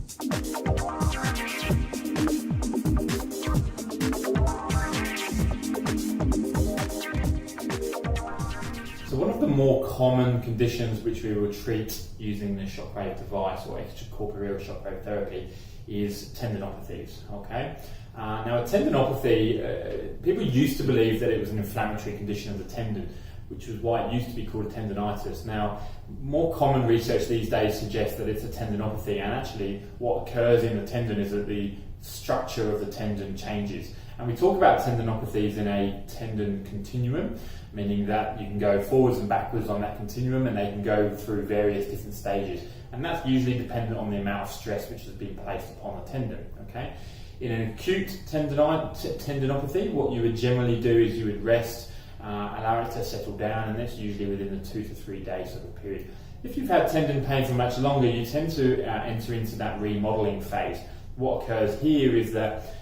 So one of the more common conditions which we will treat using the shockwave device or extracorporeal shockwave therapy is tendinopathies. Okay. Now, a tendinopathy, people used to believe that it was an inflammatory condition of the tendon, which was why it used to be called a tendinitis. Now, more common research these days suggests that it's a tendinopathy, and actually what occurs in the tendon is that the structure of the tendon changes. And we talk about tendinopathies in a tendon continuum, meaning that you can go forwards and backwards on that continuum, and they can go through various different stages. And that's usually dependent on the amount of stress which has been placed upon the tendon. Okay? In an acute tendinopathy, what you would generally do is you would rest, allow it to settle down, and that's usually within the 2 to 3 days sort of period. If you've had tendon pain for much longer, you tend to enter into that remodeling phase. What occurs here is that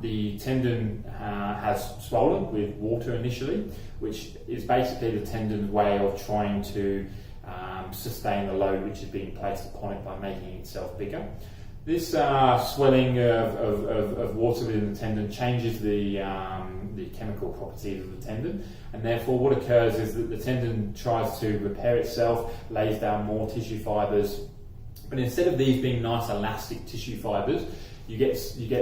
the tendon has swollen with water initially, which is basically the tendon's way of trying to sustain the load which is being placed upon it by making itself bigger. This swelling of water within the tendon changes the chemical properties of the tendon, and therefore what occurs is that the tendon tries to repair itself, lays down more tissue fibres, but instead of these being nice elastic tissue fibres, you get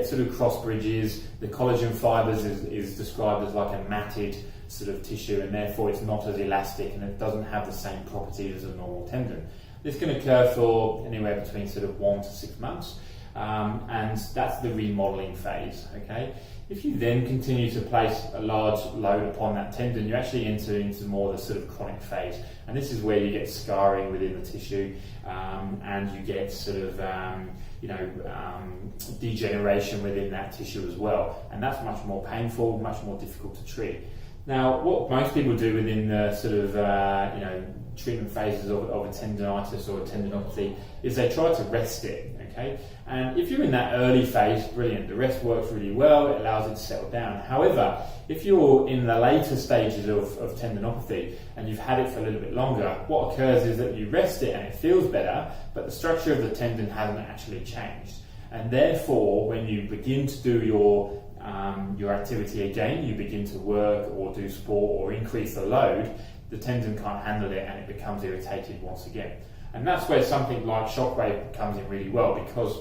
sort of cross bridges. The collagen fibres is described as like a matted sort of tissue, and therefore it's not as elastic and it doesn't have the same properties as a normal tendon. This can occur for anywhere between sort of 1 to 6 months, and that's the remodeling phase. Okay. If you then continue to place a large load upon that tendon, you actually enter into more the sort of chronic phase, and this is where you get scarring within the tissue, and you get sort of degeneration within that tissue as well, and that's much more painful, much more difficult to treat. Now, what most people do within the sort of treatment phases of a tendinitis or a tendinopathy is they try to rest it. Okay, and if you're in that early phase, brilliant, the rest works really well, it allows it to settle down. However, if you're in the later stages of tendinopathy and you've had it for a little bit longer, what occurs is that you rest it and it feels better, but the structure of the tendon hasn't actually changed. And therefore, when you begin to do your activity again, you begin to work or do sport or increase the load, the tendon can't handle it and it becomes irritated once again. And that's where something like shockwave comes in really well, because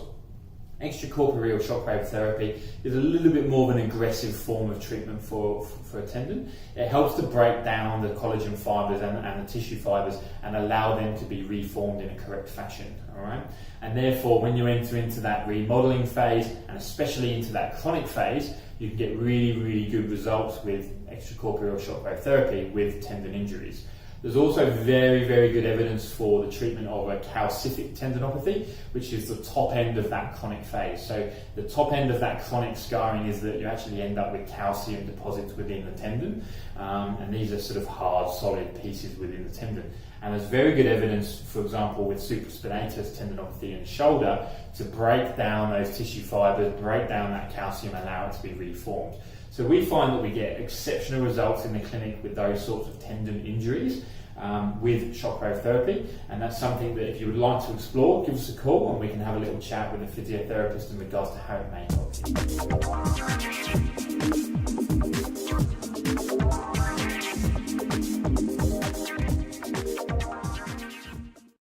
extracorporeal shockwave therapy is a little bit more of an aggressive form of treatment for a tendon. It helps to break down the collagen fibres and the tissue fibres and allow them to be reformed in a correct fashion. All right? And therefore, when you enter into that remodeling phase, and especially into that chronic phase, you can get really, really good results with extracorporeal shockwave therapy with tendon injuries. There's also very, very good evidence for the treatment of a calcific tendinopathy, which is the top end of that chronic phase. So the top end of that chronic scarring is that you actually end up with calcium deposits within the tendon, and these are sort of hard, solid pieces within the tendon. And there's very good evidence, for example, with supraspinatus tendinopathy in the shoulder, to break down those tissue fibres, break down that calcium, and allow it to be reformed. So we find that we get exceptional results in the clinic with those sorts of tendon injuries with shockwave therapy, and that's something that if you would like to explore, give us a call and we can have a little chat with a physiotherapist in regards to how it may help you.